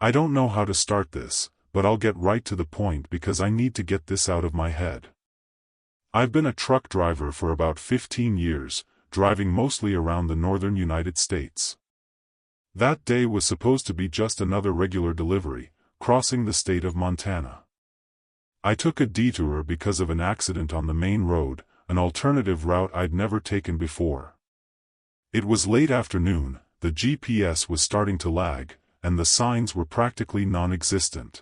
I don't know how to start this, but I'll get right to the point because I need to get this out of my head. I've been a truck driver for about 15 years, driving mostly around the northern United States. That day was supposed to be just another regular delivery, crossing the state of Montana. I took a detour because of an accident on the main road, an alternative route I'd never taken before. It was late afternoon, the GPS was starting to lag, and the signs were practically non-existent.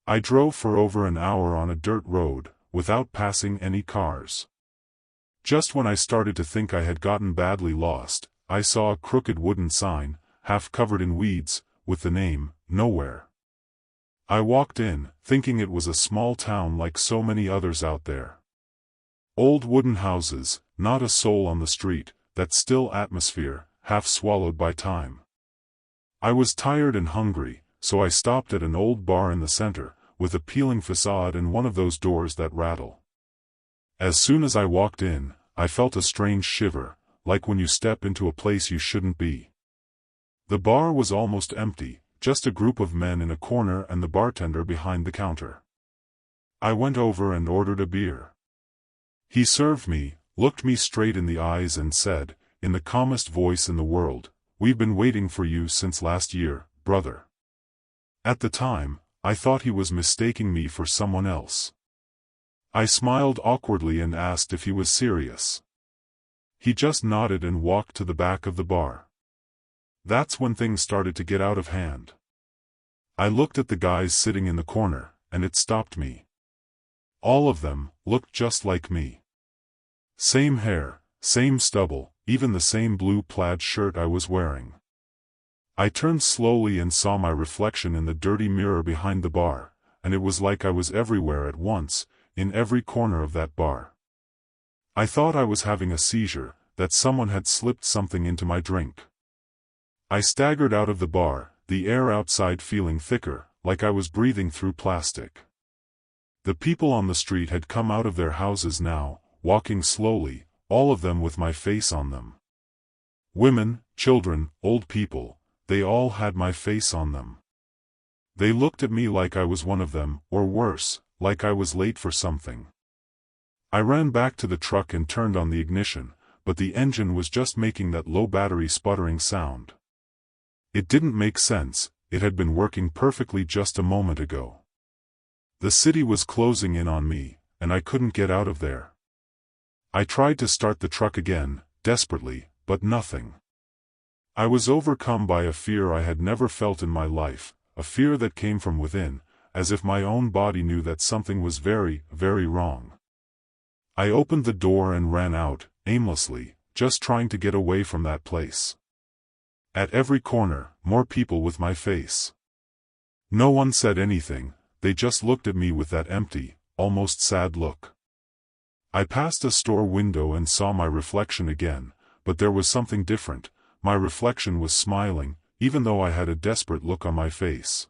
I drove for over an hour on a dirt road, without passing any cars. Just when I started to think I had gotten badly lost, I saw a crooked wooden sign, half covered in weeds, with the name, Nowhere. I walked in, thinking it was a small town like so many others out there. Old wooden houses, not a soul on the street, that still atmosphere, half swallowed by time. I was tired and hungry, so I stopped at an old bar in the center, with a peeling facade and one of those doors that rattle. As soon as I walked in, I felt a strange shiver, like when you step into a place you shouldn't be. The bar was almost empty, just a group of men in a corner and the bartender behind the counter. I went over and ordered a beer. He served me, looked me straight in the eyes and said, in the calmest voice in the world, "We've been waiting for you since last year, brother." At the time, I thought he was mistaking me for someone else. I smiled awkwardly and asked if he was serious. He just nodded and walked to the back of the bar. That's when things started to get out of hand. I looked at the guys sitting in the corner, and it stopped me. All of them looked just like me. Same hair, same stubble, even the same blue plaid shirt I was wearing. I turned slowly and saw my reflection in the dirty mirror behind the bar, and it was like I was everywhere at once, in every corner of that bar. I thought I was having a seizure, that someone had slipped something into my drink. I staggered out of the bar, the air outside feeling thicker, like I was breathing through plastic. The people on the street had come out of their houses now, walking slowly, all of them with my face on them. Women, children, old people, they all had my face on them. They looked at me like I was one of them, or worse, like I was late for something. I ran back to the truck and turned on the ignition, but the engine was just making that low battery sputtering sound. It didn't make sense, it had been working perfectly just a moment ago. The city was closing in on me, and I couldn't get out of there. I tried to start the truck again, desperately, but nothing. I was overcome by a fear I had never felt in my life, a fear that came from within, as if my own body knew that something was very, very wrong. I opened the door and ran out, aimlessly, just trying to get away from that place. At every corner, more people with my face. No one said anything, they just looked at me with that empty, almost sad look. I passed a store window and saw my reflection again, but there was something different. My reflection was smiling, even though I had a desperate look on my face.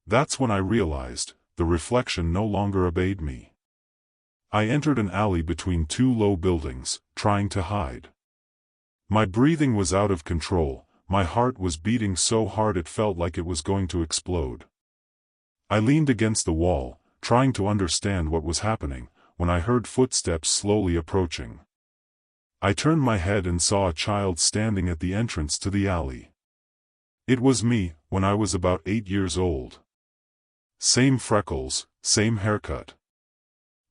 That's when I realized, the reflection no longer obeyed me. I entered an alley between two low buildings, trying to hide. My breathing was out of control, my heart was beating so hard it felt like it was going to explode. I leaned against the wall, trying to understand what was happening, when I heard footsteps slowly approaching. I turned my head and saw a child standing at the entrance to the alley. It was me, when I was about 8 years old. Same freckles, same haircut.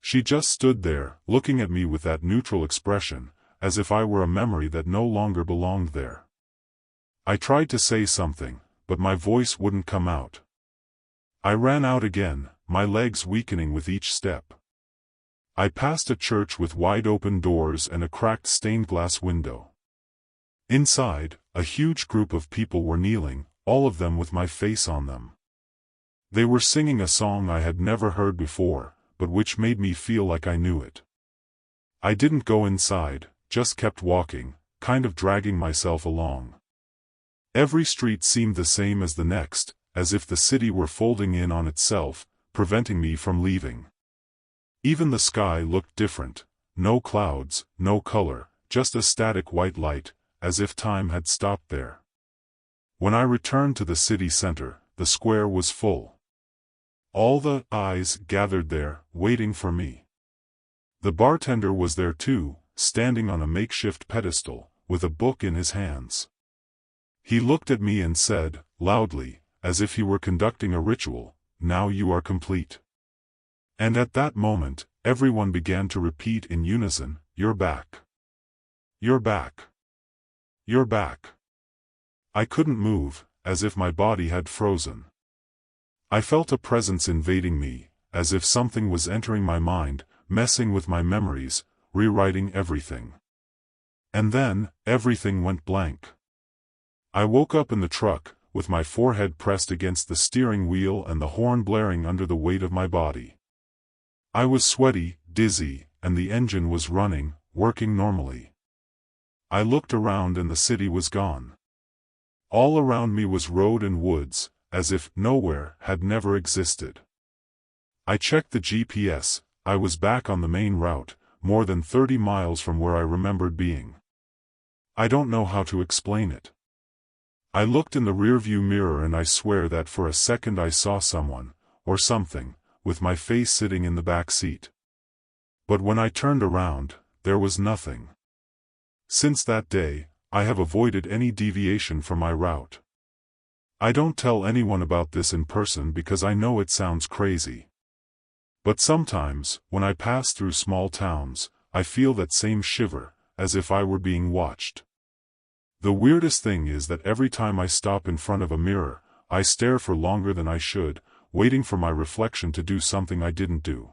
She just stood there, looking at me with that neutral expression, as if I were a memory that no longer belonged there. I tried to say something, but my voice wouldn't come out. I ran out again, my legs weakening with each step. I passed a church with wide-open doors and a cracked stained-glass window. Inside, a huge group of people were kneeling, all of them with my face on them. They were singing a song I had never heard before, but which made me feel like I knew it. I didn't go inside, just kept walking, kind of dragging myself along. Every street seemed the same as the next, as if the city were folding in on itself, preventing me from leaving. Even the sky looked different, no clouds, no color, just a static white light, as if time had stopped there. When I returned to the city center, the square was full. All the eyes gathered there, waiting for me. The bartender was there too, standing on a makeshift pedestal, with a book in his hands. He looked at me and said, loudly, as if he were conducting a ritual, "Now you are complete." And at that moment, everyone began to repeat in unison, "You're back. You're back. You're back." I couldn't move, as if my body had frozen. I felt a presence invading me, as if something was entering my mind, messing with my memories, rewriting everything. And then, everything went blank. I woke up in the truck, with my forehead pressed against the steering wheel and the horn blaring under the weight of my body. I was sweaty, dizzy, and the engine was running, working normally. I looked around and the city was gone. All around me was road and woods, as if nowhere had never existed. I checked the GPS. I was back on the main route, more than 30 miles from where I remembered being. I don't know how to explain it. I looked in the rearview mirror and I swear that for a second I saw someone, or something, with my face sitting in the back seat. But when I turned around, there was nothing. Since that day, I have avoided any deviation from my route. I don't tell anyone about this in person because I know it sounds crazy. But sometimes, when I pass through small towns, I feel that same shiver, as if I were being watched. The weirdest thing is that every time I stop in front of a mirror, I stare for longer than I should, waiting for my reflection to do something I didn't do.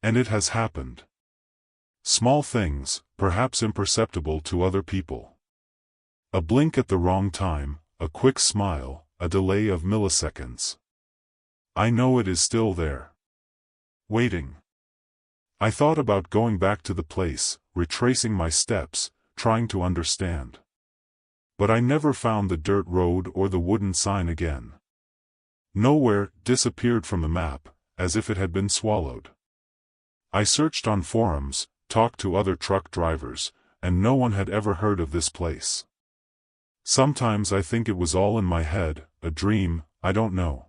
And it has happened. Small things, perhaps imperceptible to other people. A blink at the wrong time, a quick smile, a delay of milliseconds. I know it is still there. Waiting. I thought about going back to the place, retracing my steps, trying to understand. But I never found the dirt road or the wooden sign again. Nowhere disappeared from the map, as if it had been swallowed. I searched on forums, talked to other truck drivers, and no one had ever heard of this place. Sometimes I think it was all in my head, a dream, I don't know.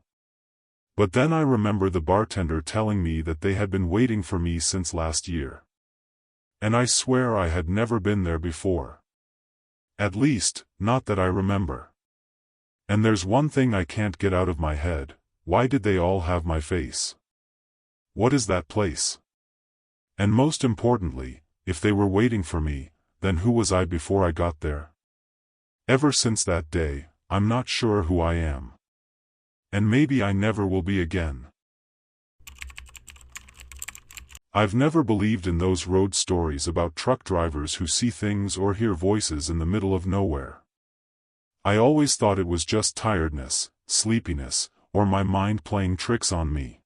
But then I remember the bartender telling me that they had been waiting for me since last year. And I swear I had never been there before. At least, not that I remember. And there's one thing I can't get out of my head: why did they all have my face? What is that place? And most importantly, if they were waiting for me, then who was I before I got there? Ever since that day, I'm not sure who I am. And maybe I never will be again. I've never believed in those road stories about truck drivers who see things or hear voices in the middle of nowhere. I always thought it was just tiredness, sleepiness, or my mind playing tricks on me.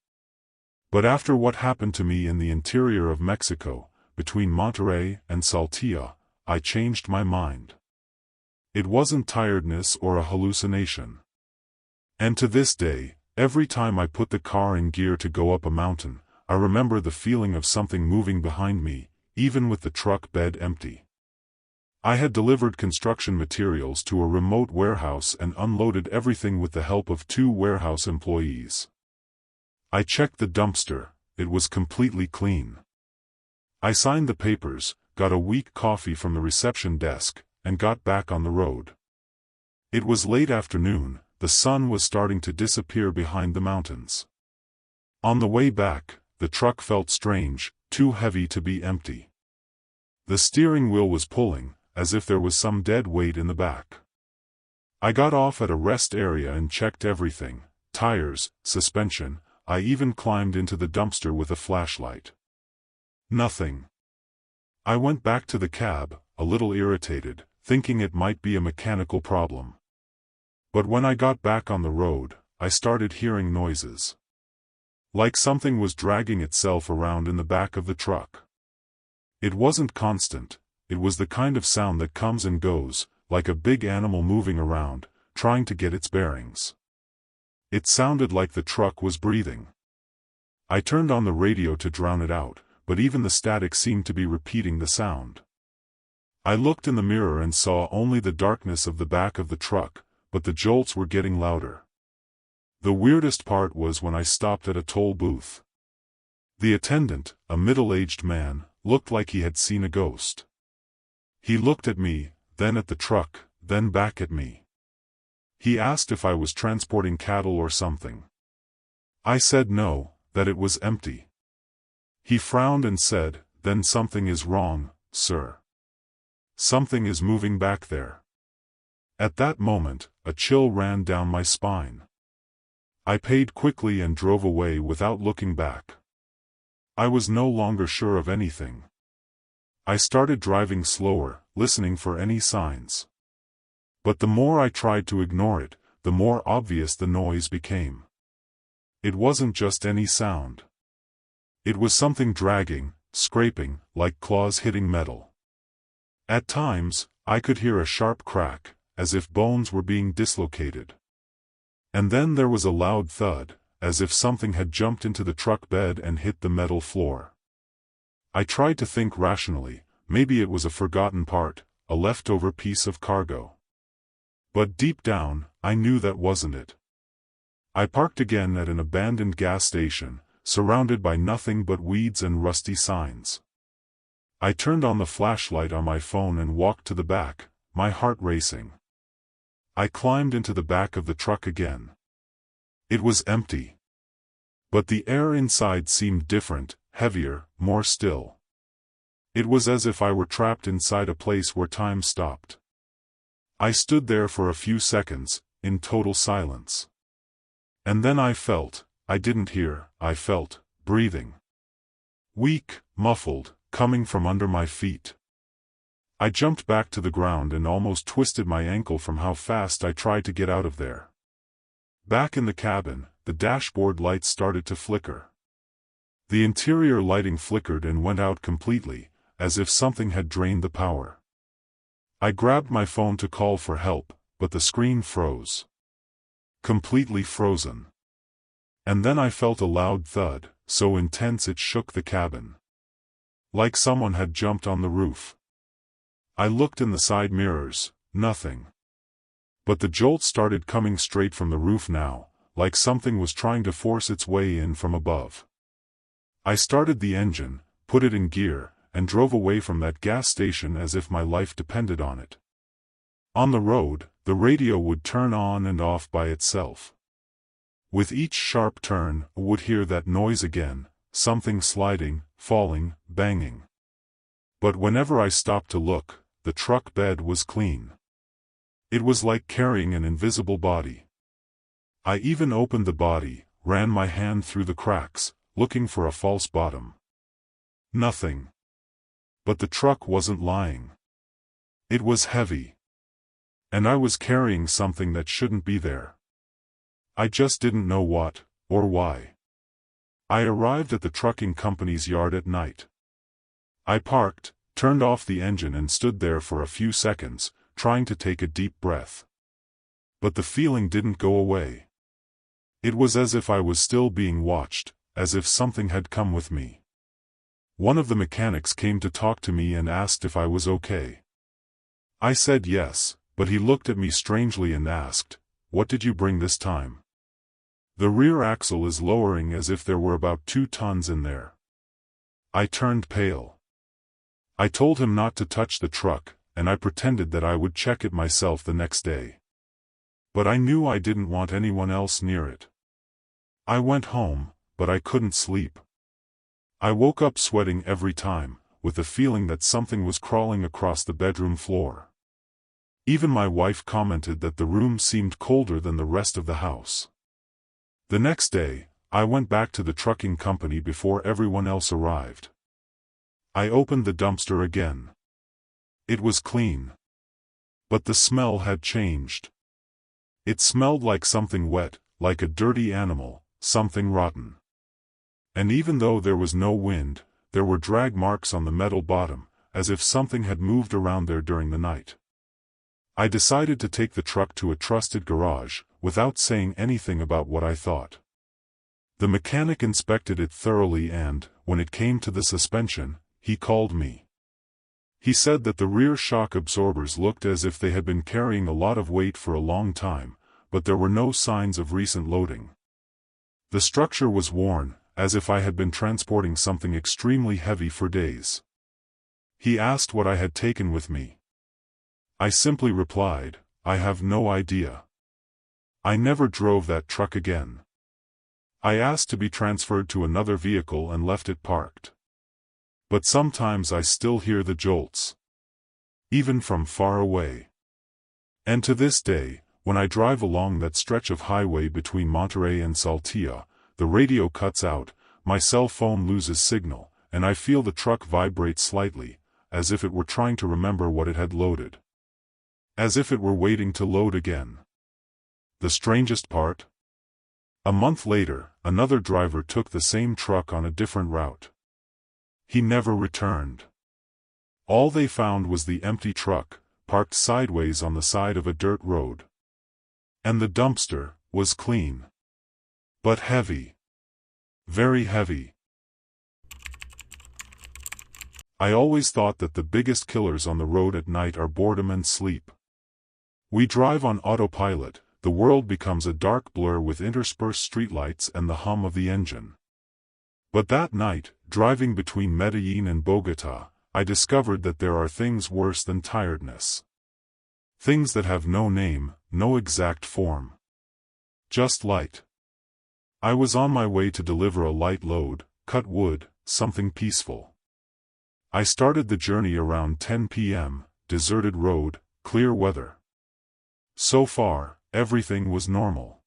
But after what happened to me in the interior of Mexico, between Monterrey and Saltillo, I changed my mind. It wasn't tiredness or a hallucination. And to this day, every time I put the car in gear to go up a mountain, I remember the feeling of something moving behind me, even with the truck bed empty. I had delivered construction materials to a remote warehouse and unloaded everything with the help of 2 warehouse employees. I checked the dumpster, it was completely clean. I signed the papers, got a weak coffee from the reception desk, and got back on the road. It was late afternoon, the sun was starting to disappear behind the mountains. On the way back, the truck felt strange, too heavy to be empty. The steering wheel was pulling, as if there was some dead weight in the back. I got off at a rest area and checked everything: tires, suspension. I even climbed into the dumpster with a flashlight. Nothing. I went back to the cab, a little irritated, thinking it might be a mechanical problem. But when I got back on the road, I started hearing noises. Like something was dragging itself around in the back of the truck. It wasn't constant, it was the kind of sound that comes and goes, like a big animal moving around, trying to get its bearings. It sounded like the truck was breathing. I turned on the radio to drown it out, but even the static seemed to be repeating the sound. I looked in the mirror and saw only the darkness of the back of the truck, but the jolts were getting louder. The weirdest part was when I stopped at a toll booth. The attendant, a middle-aged man, looked like he had seen a ghost. He looked at me, then at the truck, then back at me. He asked if I was transporting cattle or something. I said no, that it was empty. He frowned and said, "Then something is wrong, sir. Something is moving back there." At that moment, a chill ran down my spine. I paid quickly and drove away without looking back. I was no longer sure of anything. I started driving slower, listening for any signs. But the more I tried to ignore it, the more obvious the noise became. It wasn't just any sound. It was something dragging, scraping, like claws hitting metal. At times, I could hear a sharp crack, as if bones were being dislocated. And then there was a loud thud, as if something had jumped into the truck bed and hit the metal floor. I tried to think rationally, maybe it was a forgotten part, a leftover piece of cargo. But deep down, I knew that wasn't it. I parked again at an abandoned gas station, surrounded by nothing but weeds and rusty signs. I turned on the flashlight on my phone and walked to the back, my heart racing. I climbed into the back of the truck again. It was empty. But the air inside seemed different, heavier, more still. It was as if I were trapped inside a place where time stopped. I stood there for a few seconds, in total silence. And then I felt, I didn't hear, I felt, breathing. Weak, muffled, coming from under my feet. I jumped back to the ground and almost twisted my ankle from how fast I tried to get out of there. Back in the cabin, the dashboard lights started to flicker. The interior lighting flickered and went out completely, as if something had drained the power. I grabbed my phone to call for help, but the screen froze. Completely frozen. And then I felt a loud thud, so intense it shook the cabin. Like someone had jumped on the roof. I looked in the side mirrors, nothing. But the jolt started coming straight from the roof now, like something was trying to force its way in from above. I started the engine, put it in gear, and drove away from that gas station as if my life depended on it. On the road, the radio would turn on and off by itself. With each sharp turn, I would hear that noise again, something sliding, falling, banging. But whenever I stopped to look, the truck bed was clean. It was like carrying an invisible body. I even opened the body, ran my hand through the cracks, looking for a false bottom. Nothing. But the truck wasn't lying. It was heavy. And I was carrying something that shouldn't be there. I just didn't know what, or why. I arrived at the trucking company's yard at night. I parked, turned off the engine and stood there for a few seconds, trying to take a deep breath. But the feeling didn't go away. It was as if I was still being watched, as if something had come with me. One of the mechanics came to talk to me and asked if I was okay. I said yes, but he looked at me strangely and asked, "What did you bring this time?" "The rear axle is lowering as if there were about 2 tons in there." I turned pale. I told him not to touch the truck, and I pretended that I would check it myself the next day. But I knew I didn't want anyone else near it. I went home, but I couldn't sleep. I woke up sweating every time, with the feeling that something was crawling across the bedroom floor. Even my wife commented that the room seemed colder than the rest of the house. The next day, I went back to the trucking company before everyone else arrived. I opened the dumpster again. It was clean. But the smell had changed. It smelled like something wet, like a dirty animal, something rotten. And even though there was no wind, there were drag marks on the metal bottom, as if something had moved around there during the night. I decided to take the truck to a trusted garage, without saying anything about what I thought. The mechanic inspected it thoroughly and, when it came to the suspension, he called me. He said that the rear shock absorbers looked as if they had been carrying a lot of weight for a long time, but there were no signs of recent loading. The structure was worn, as if I had been transporting something extremely heavy for days. He asked what I had taken with me. I simply replied, "I have no idea. I never drove that truck again." I asked to be transferred to another vehicle and left it parked. But sometimes I still hear the jolts, even from far away. And to this day, when I drive along that stretch of highway between Monterey and Saltillo, the radio cuts out, my cell phone loses signal, and I feel the truck vibrate slightly, as if it were trying to remember what it had loaded. As if it were waiting to load again. The strangest part? A month later, another driver took the same truck on a different route. He never returned. All they found was the empty truck, parked sideways on the side of a dirt road. And the dumpster was clean. But heavy. Very heavy. I always thought that the biggest killers on the road at night are boredom and sleep. We drive on autopilot, the world becomes a dark blur with interspersed streetlights and the hum of the engine. But that night, driving between Medellin and Bogotá, I discovered that there are things worse than tiredness. Things that have no name, no exact form. Just light. I was on my way to deliver a light load, cut wood, something peaceful. I started the journey around 10 p.m., deserted road, clear weather. So far, everything was normal.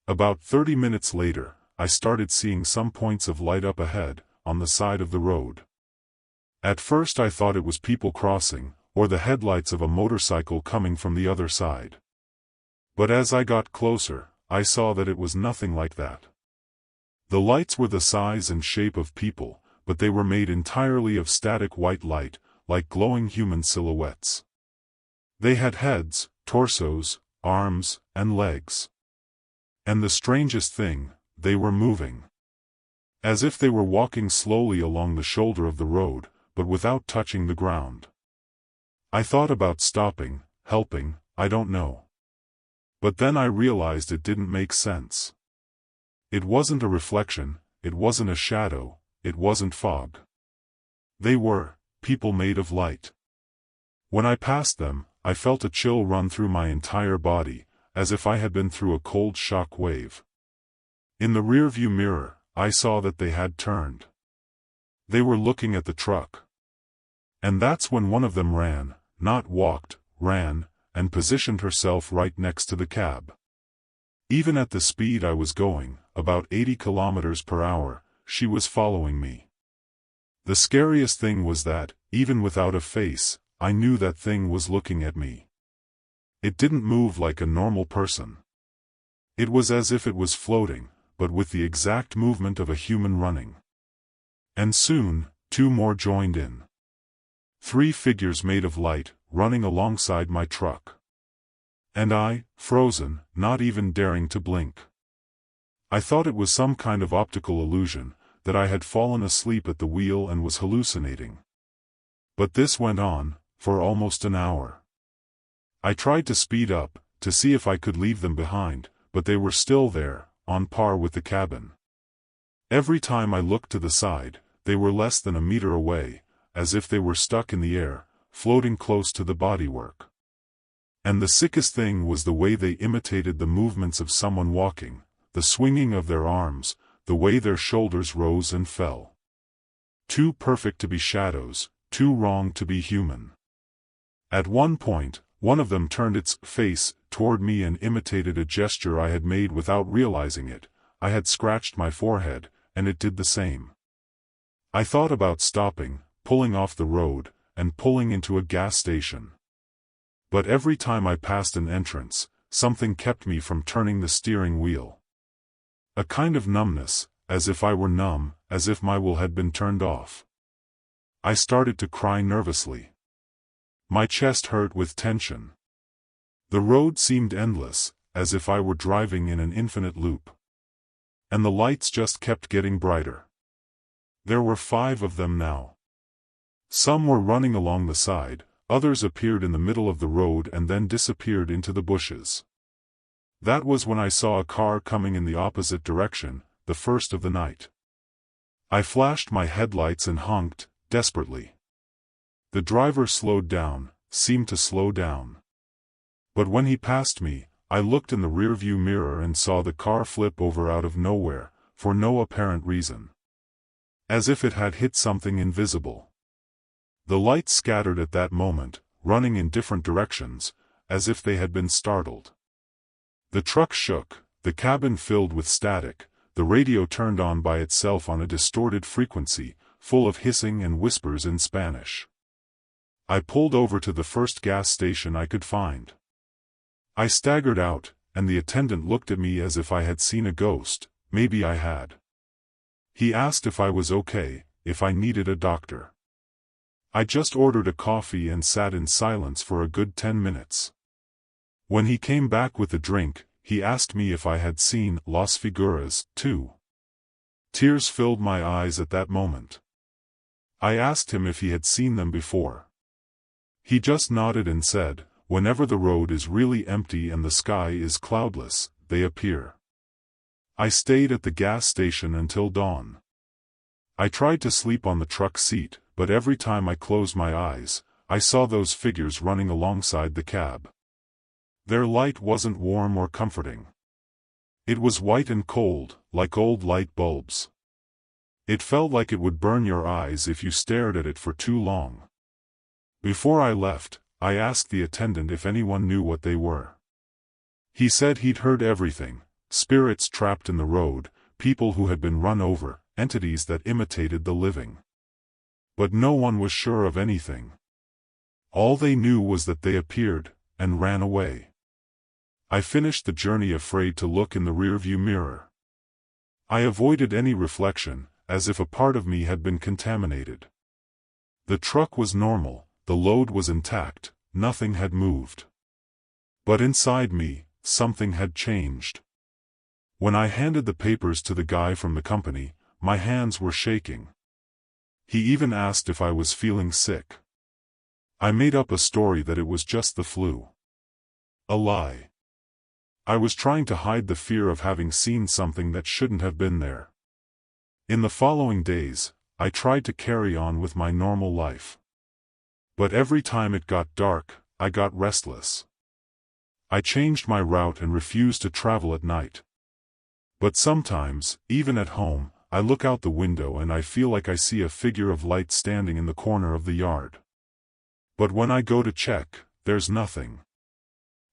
About 30 minutes later, I started seeing some points of light up ahead, on the side of the road. At first I thought it was people crossing, or the headlights of a motorcycle coming from the other side. But as I got closer, I saw that it was nothing like that. The lights were the size and shape of people, but they were made entirely of static white light, like glowing human silhouettes. They had heads, torsos, arms, and legs. And the strangest thing, they were moving. As if they were walking slowly along the shoulder of the road, but without touching the ground. I thought about stopping, helping, I don't know. But then I realized it didn't make sense. It wasn't a reflection, it wasn't a shadow, it wasn't fog. They were people made of light. When I passed them, I felt a chill run through my entire body, as if I had been through a cold shock wave. In the rearview mirror, I saw that they had turned. They were looking at the truck. And that's when one of them ran, not walked, ran, and positioned herself right next to the cab. Even at the speed I was going, about 80 kilometers per hour, she was following me. The scariest thing was that, even without a face, I knew that thing was looking at me. It didn't move like a normal person. It was as if it was floating, but with the exact movement of a human running. And soon, two more joined in. 3 figures made of light, running alongside my truck. And I, frozen, not even daring to blink. I thought it was some kind of optical illusion, that I had fallen asleep at the wheel and was hallucinating. But this went on, for almost an hour. I tried to speed up, to see if I could leave them behind, but they were still there, on par with the cabin. Every time I looked to the side, they were less than a meter away, as if they were stuck in the air, floating close to the bodywork. And the sickest thing was the way they imitated the movements of someone walking, the swinging of their arms, the way their shoulders rose and fell. Too perfect to be shadows, too wrong to be human. At one point, one of them turned its face toward me and imitated a gesture I had made without realizing it. I had scratched my forehead, and it did the same. I thought about stopping, pulling off the road, and pulling into a gas station. But every time I passed an entrance, something kept me from turning the steering wheel. A kind of numbness, as if I were numb, as if my will had been turned off. I started to cry nervously. My chest hurt with tension. The road seemed endless, as if I were driving in an infinite loop. And the lights just kept getting brighter. There were 5 of them now. Some were running along the side, others appeared in the middle of the road and then disappeared into the bushes. That was when I saw a car coming in the opposite direction, the first of the night. I flashed my headlights and honked, desperately. The driver slowed down, seemed to slow down. But when he passed me, I looked in the rearview mirror and saw the car flip over out of nowhere, for no apparent reason. As if it had hit something invisible. The lights scattered at that moment, running in different directions, as if they had been startled. The truck shook, the cabin filled with static, the radio turned on by itself on a distorted frequency, full of hissing and whispers in Spanish. I pulled over to the first gas station I could find. I staggered out, and the attendant looked at me as if I had seen a ghost. Maybe I had. He asked if I was okay, if I needed a doctor. I just ordered a coffee and sat in silence for a good 10 minutes. When he came back with the drink, he asked me if I had seen Las Figuras, too. Tears filled my eyes at that moment. I asked him if he had seen them before. He just nodded and said, whenever the road is really empty and the sky is cloudless, they appear. I stayed at the gas station until dawn. I tried to sleep on the truck seat, but every time I closed my eyes, I saw those figures running alongside the cab. Their light wasn't warm or comforting. It was white and cold, like old light bulbs. It felt like it would burn your eyes if you stared at it for too long. Before I left, I asked the attendant if anyone knew what they were. He said he'd heard everything. Spirits trapped in the road, people who had been run over, entities that imitated the living. But no one was sure of anything. All they knew was that they appeared, and ran away. I finished the journey afraid to look in the rearview mirror. I avoided any reflection, as if a part of me had been contaminated. The truck was normal, the load was intact, nothing had moved. But inside me, something had changed. When I handed the papers to the guy from the company, my hands were shaking. He even asked if I was feeling sick. I made up a story that it was just the flu. A lie. I was trying to hide the fear of having seen something that shouldn't have been there. In the following days, I tried to carry on with my normal life. But every time it got dark, I got restless. I changed my route and refused to travel at night. But sometimes, even at home, I look out the window and I feel like I see a figure of light standing in the corner of the yard. But when I go to check, there's nothing.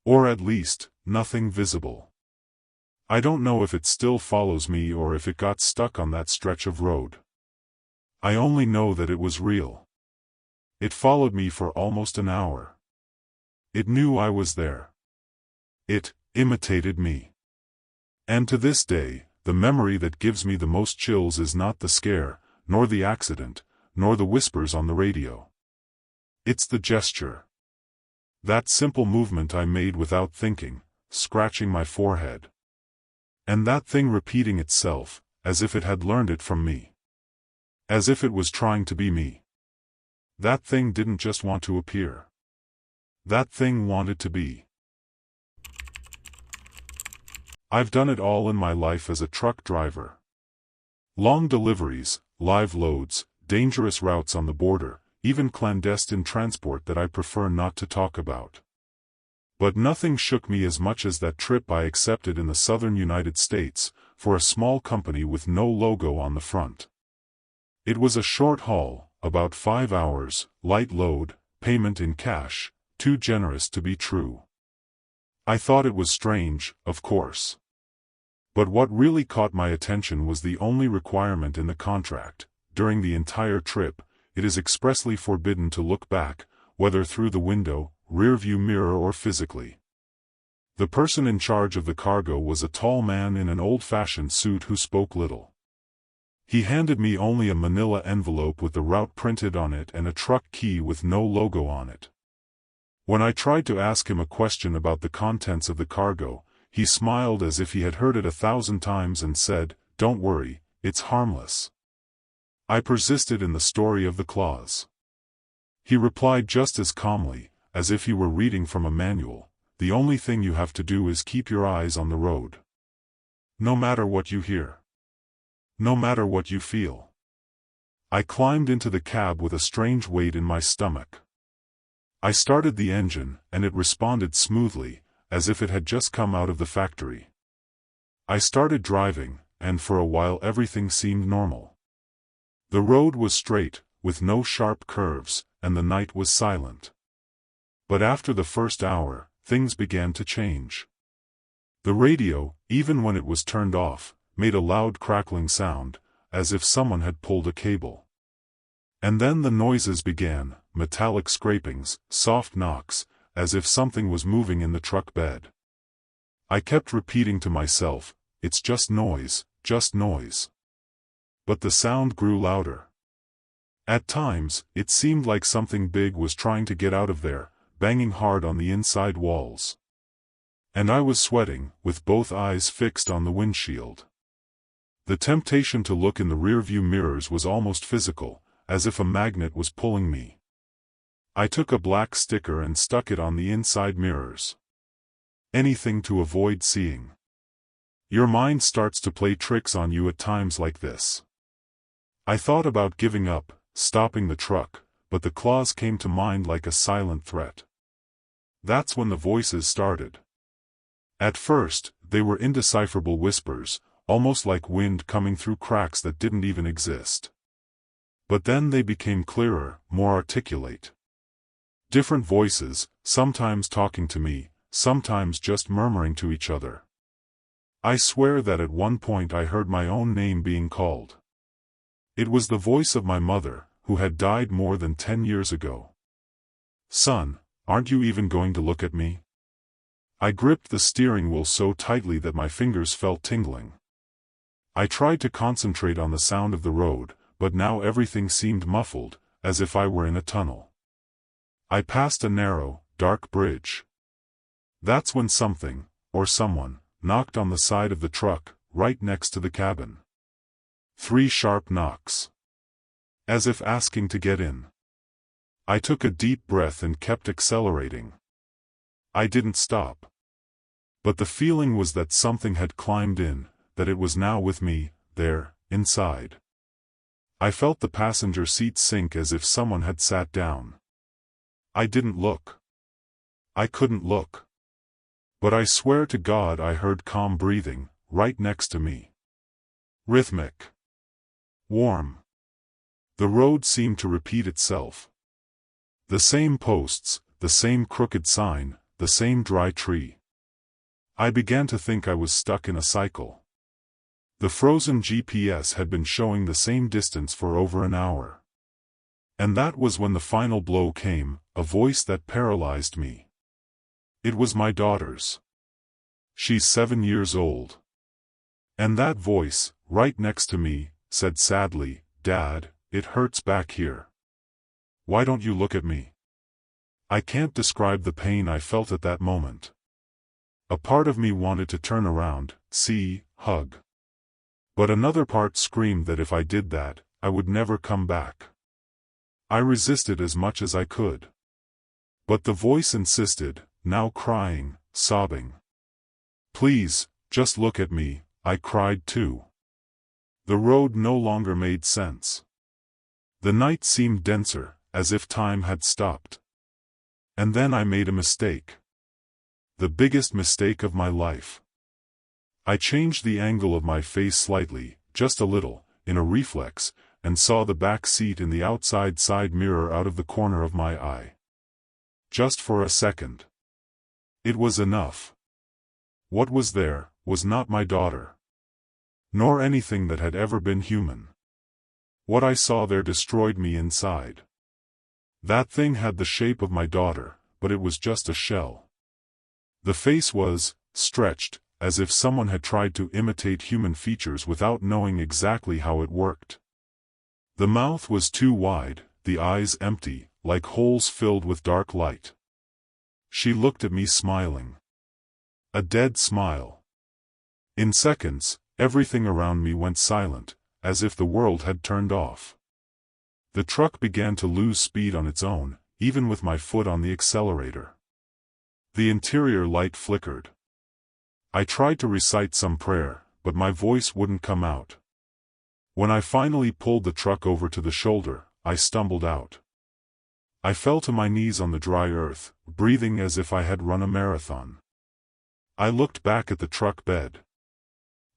Or at least, nothing visible. I don't know if it still follows me or if it got stuck on that stretch of road. I only know that it was real. It followed me for almost an hour. It knew I was there. It imitated me. And to this day, the memory that gives me the most chills is not the scare, nor the accident, nor the whispers on the radio. It's the gesture. That simple movement I made without thinking, scratching my forehead. And that thing repeating itself, as if it had learned it from me. As if it was trying to be me. That thing didn't just want to appear. That thing wanted to be. I've done it all in my life as a truck driver. Long deliveries, live loads, dangerous routes on the border, even clandestine transport that I prefer not to talk about. But nothing shook me as much as that trip I accepted in the southern United States, for a small company with no logo on the front. It was a short haul, about 5 hours, light load, payment in cash, too generous to be true. I thought it was strange, of course. But what really caught my attention was the only requirement in the contract. During the entire trip, it is expressly forbidden to look back, whether through the window, rearview mirror or physically. The person in charge of the cargo was a tall man in an old-fashioned suit who spoke little. He handed me only a manila envelope with the route printed on it and a truck key with no logo on it. When I tried to ask him a question about the contents of the cargo, he smiled as if he had heard it 1,000 times and said, "Don't worry, it's harmless." I persisted in the story of the clause. He replied just as calmly, as if he were reading from a manual, the only thing you have to do is keep your eyes on the road. No matter what you hear. No matter what you feel. I climbed into the cab with a strange weight in my stomach. I started the engine, and it responded smoothly, as if it had just come out of the factory. I started driving, and for a while everything seemed normal. The road was straight, with no sharp curves, and the night was silent. But after the first hour, things began to change. The radio, even when it was turned off, made a loud crackling sound, as if someone had pulled a cable. And then the noises began, metallic scrapings, soft knocks, as if something was moving in the truck bed. I kept repeating to myself, "It's just noise, just noise." But the sound grew louder. At times, it seemed like something big was trying to get out of there, banging hard on the inside walls. And I was sweating, with both eyes fixed on the windshield. The temptation to look in the rearview mirrors was almost physical, as if a magnet was pulling me. I took a black sticker and stuck it on the inside mirrors. Anything to avoid seeing. Your mind starts to play tricks on you at times like this. I thought about giving up, stopping the truck, but the clause came to mind like a silent threat. That's when the voices started. At first, they were indecipherable whispers, almost like wind coming through cracks that didn't even exist. But then they became clearer, more articulate. Different voices, sometimes talking to me, sometimes just murmuring to each other. I swear that at one point I heard my own name being called. It was the voice of my mother, who had died more than 10 years ago. "Son, aren't you even going to look at me?" I gripped the steering wheel so tightly that my fingers felt tingling. I tried to concentrate on the sound of the road, but now everything seemed muffled, as if I were in a tunnel. I passed a narrow, dark bridge. That's when something, or someone, knocked on the side of the truck, right next to the cabin. 3 sharp knocks. As if asking to get in. I took a deep breath and kept accelerating. I didn't stop. But the feeling was that something had climbed in, that it was now with me, there, inside. I felt the passenger seat sink as if someone had sat down. I didn't look. I couldn't look. But I swear to God I heard calm breathing, right next to me. Rhythmic. Warm. The road seemed to repeat itself. The same posts, the same crooked sign, the same dry tree. I began to think I was stuck in a cycle. The frozen GPS had been showing the same distance for over an hour. And that was when the final blow came, a voice that paralyzed me. It was my daughter's. She's 7 years old. And that voice, right next to me, said sadly, "Dad, it hurts back here. Why don't you look at me?" I can't describe the pain I felt at that moment. A part of me wanted to turn around, see, hug. But another part screamed that if I did that, I would never come back. I resisted as much as I could. But the voice insisted, now crying, sobbing. "Please, just look at me," I cried too. The road no longer made sense. The night seemed denser, as if time had stopped. And then I made a mistake. The biggest mistake of my life. I changed the angle of my face slightly, just a little, in a reflex, and saw the back seat in the outside side mirror out of the corner of my eye. Just for a second. It was enough. What was there, was not my daughter. Nor anything that had ever been human. What I saw there destroyed me inside. That thing had the shape of my daughter, but it was just a shell. The face was stretched, as if someone had tried to imitate human features without knowing exactly how it worked. The mouth was too wide, the eyes empty, like holes filled with dark light. She looked at me smiling. A dead smile. In seconds, everything around me went silent, as if the world had turned off. The truck began to lose speed on its own, even with my foot on the accelerator. The interior light flickered. I tried to recite some prayer, but my voice wouldn't come out. When I finally pulled the truck over to the shoulder, I stumbled out. I fell to my knees on the dry earth, breathing as if I had run a marathon. I looked back at the truck bed.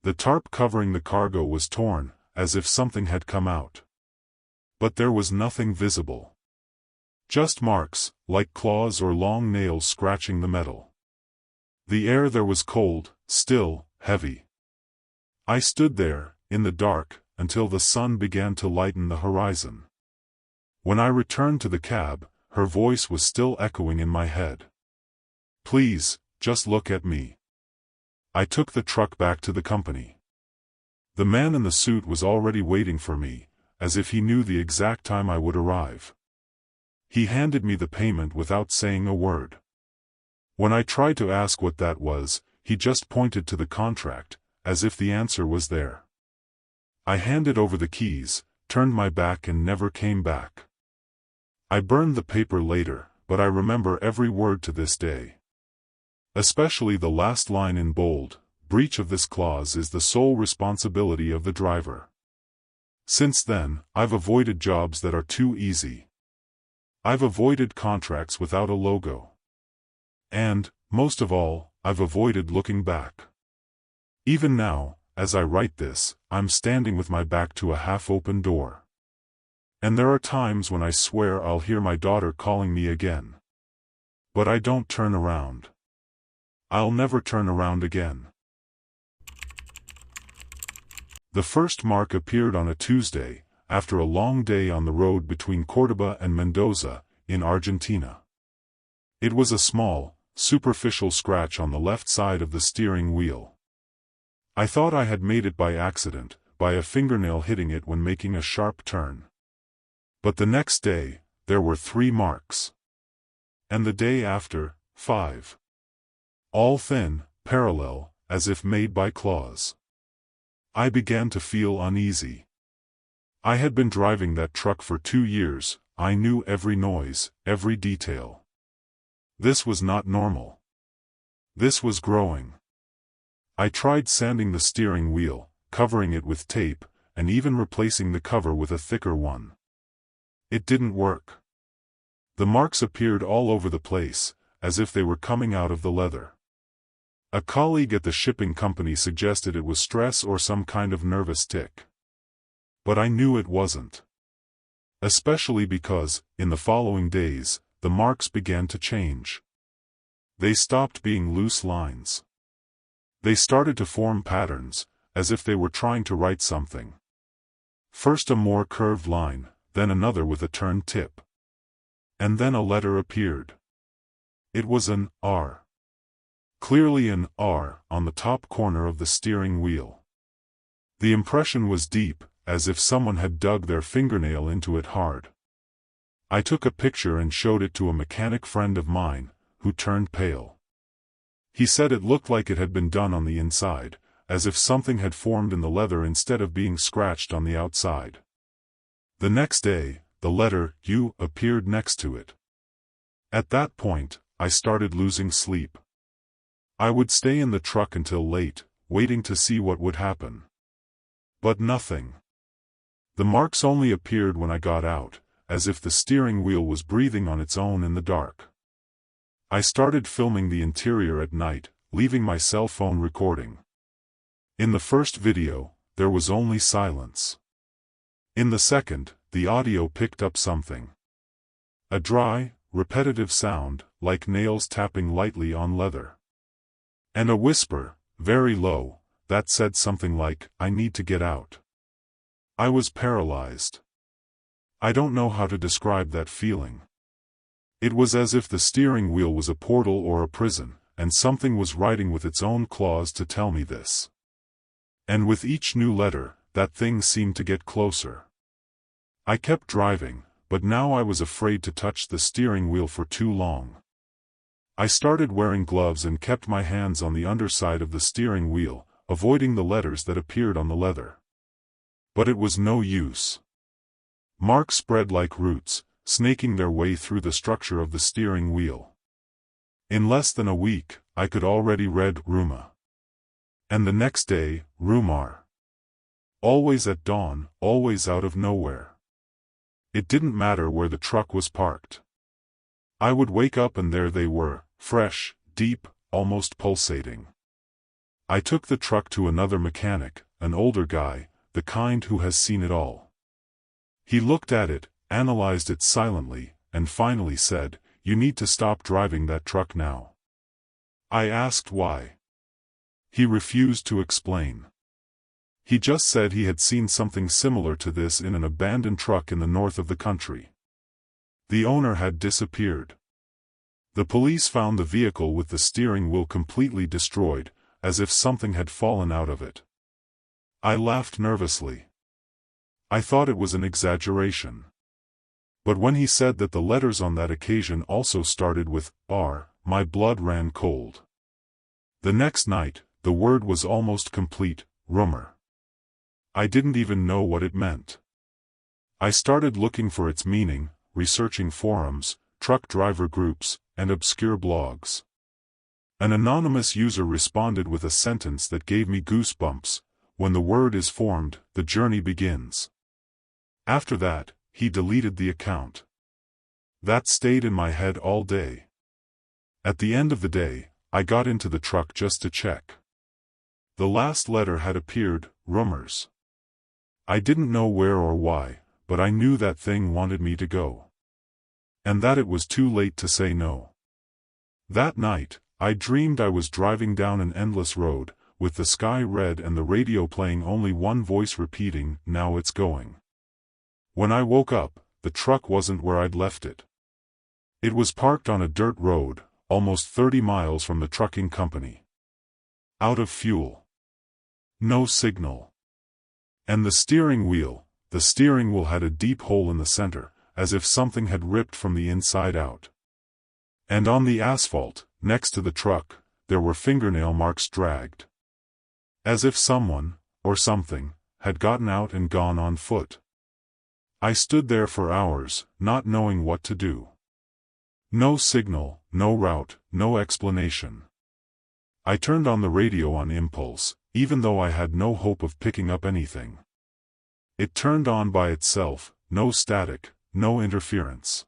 The tarp covering the cargo was torn, as if something had come out. But there was nothing visible. Just marks, like claws or long nails scratching the metal. The air there was cold, still, heavy. I stood there, in the dark, until the sun began to lighten the horizon. When I returned to the cab, her voice was still echoing in my head. "Please, just look at me." I took the truck back to the company. The man in the suit was already waiting for me, as if he knew the exact time I would arrive. He handed me the payment without saying a word. When I tried to ask what that was, he just pointed to the contract, as if the answer was there. I handed over the keys, turned my back and never came back. I burned the paper later, but I remember every word to this day. Especially the last line in bold: "Breach of this clause is the sole responsibility of the driver." Since then, I've avoided jobs that are too easy. I've avoided contracts without a logo. And, most of all, I've avoided looking back. Even now, as I write this, I'm standing with my back to a half-open door. And there are times when I swear I'll hear my daughter calling me again. But I don't turn around. I'll never turn around again. The first mark appeared on a Tuesday, after a long day on the road between Córdoba and Mendoza, in Argentina. It was a small, superficial scratch on the left side of the steering wheel. I thought I had made it by accident, by a fingernail hitting it when making a sharp turn. But the next day, there were 3 marks. And the day after, 5. All thin, parallel, as if made by claws. I began to feel uneasy. I had been driving that truck for 2 years, I knew every noise, every detail. This was not normal. This was growing. I tried sanding the steering wheel, covering it with tape, and even replacing the cover with a thicker one. It didn't work. The marks appeared all over the place, as if they were coming out of the leather. A colleague at the shipping company suggested it was stress or some kind of nervous tic. But I knew it wasn't. Especially because, in the following days, the marks began to change. They stopped being loose lines. They started to form patterns, as if they were trying to write something. First a more curved line, then another with a turned tip. And then a letter appeared. It was an R. Clearly an R on the top corner of the steering wheel. The impression was deep, as if someone had dug their fingernail into it hard. I took a picture and showed it to a mechanic friend of mine, who turned pale. He said it looked like it had been done on the inside, as if something had formed in the leather instead of being scratched on the outside. The next day, the letter U appeared next to it. At that point, I started losing sleep. I would stay in the truck until late, waiting to see what would happen. But nothing. The marks only appeared when I got out, as if the steering wheel was breathing on its own in the dark. I started filming the interior at night, leaving my cell phone recording. In the first video, there was only silence. In the second, the audio picked up something. A dry, repetitive sound, like nails tapping lightly on leather. And a whisper, very low, that said something like, "I need to get out." I was paralyzed. I don't know how to describe that feeling. It was as if the steering wheel was a portal or a prison, and something was writing with its own claws to tell me this. And with each new letter, that thing seemed to get closer. I kept driving, but now I was afraid to touch the steering wheel for too long. I started wearing gloves and kept my hands on the underside of the steering wheel, avoiding the letters that appeared on the leather. But it was no use. Marks spread like roots, snaking their way through the structure of the steering wheel. In less than a week, I could already read Ruma. And the next day, Rumar. Always at dawn, always out of nowhere. It didn't matter where the truck was parked. I would wake up and there they were, fresh, deep, almost pulsating. I took the truck to another mechanic, an older guy, the kind who has seen it all. He looked at it, analyzed it silently, and finally said, "You need to stop driving that truck now." I asked why. He refused to explain. He just said he had seen something similar to this in an abandoned truck in the north of the country. The owner had disappeared. The police found the vehicle with the steering wheel completely destroyed, as if something had fallen out of it. I laughed nervously. I thought it was an exaggeration. But when he said that the letters on that occasion also started with R, my blood ran cold. The next night, the word was almost complete, Rumor. I didn't even know what it meant. I started looking for its meaning, researching forums, truck driver groups, and obscure blogs. An anonymous user responded with a sentence that gave me goosebumps: "When the word is formed, the journey begins." After that, he deleted the account. That stayed in my head all day. At the end of the day, I got into the truck just to check. The last letter had appeared, Rumors. I didn't know where or why, but I knew that thing wanted me to go. And that it was too late to say no. That night, I dreamed I was driving down an endless road, with the sky red and the radio playing only one voice repeating, "Now it's going." When I woke up, the truck wasn't where I'd left it. It was parked on a dirt road, almost 30 miles from the trucking company. Out of fuel. No signal. And the steering wheel had a deep hole in the center, as if something had ripped from the inside out. And on the asphalt, next to the truck, there were fingernail marks dragged. As if someone, or something, had gotten out and gone on foot. I stood there for hours, not knowing what to do. No signal, no route, no explanation. I turned on the radio on impulse, even though I had no hope of picking up anything. It turned on by itself, no static, no interference.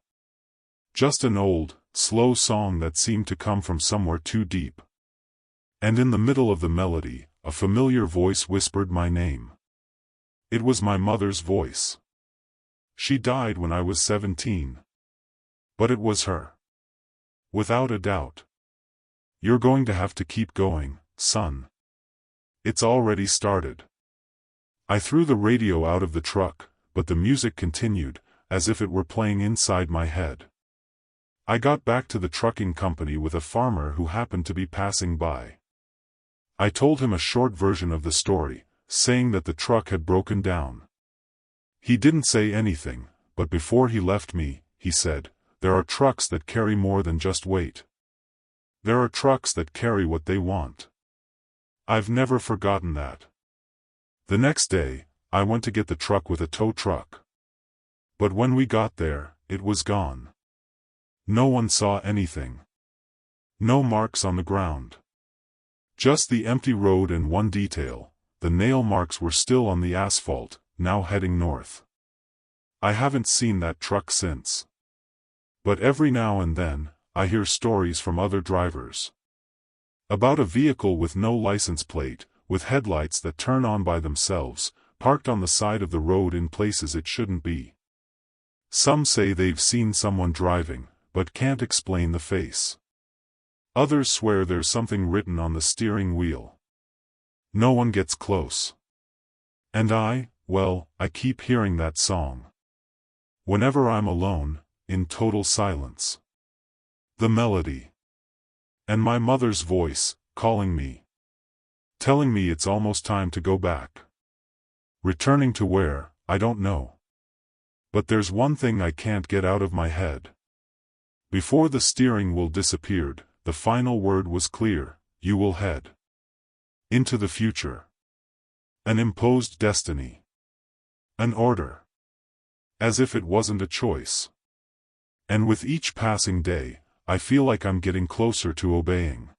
Just an old, slow song that seemed to come from somewhere too deep. And in the middle of the melody, a familiar voice whispered my name. It was my mother's voice. She died when I was 17. But it was her. Without a doubt. "You're going to have to keep going, son. It's already started." I threw the radio out of the truck, but the music continued, as if it were playing inside my head. I got back to the trucking company with a farmer who happened to be passing by. I told him a short version of the story, saying that the truck had broken down. He didn't say anything, but before he left me, he said, "There are trucks that carry more than just weight. There are trucks that carry what they want." I've never forgotten that. The next day, I went to get the truck with a tow truck. But when we got there, it was gone. No one saw anything. No marks on the ground. Just the empty road and one detail: the nail marks were still on the asphalt, now heading north. I haven't seen that truck since. But every now and then, I hear stories from other drivers. About a vehicle with no license plate, with headlights that turn on by themselves, parked on the side of the road in places it shouldn't be. Some say they've seen someone driving, but can't explain the face. Others swear there's something written on the steering wheel. No one gets close. And I keep hearing that song. Whenever I'm alone, in total silence. The melody. And my mother's voice, calling me. Telling me it's almost time to go back. Returning to where, I don't know. But there's one thing I can't get out of my head. Before the steering wheel disappeared, the final word was clear: you will head into the future. An imposed destiny. An order. As if it wasn't a choice. And with each passing day, I feel like I'm getting closer to obeying.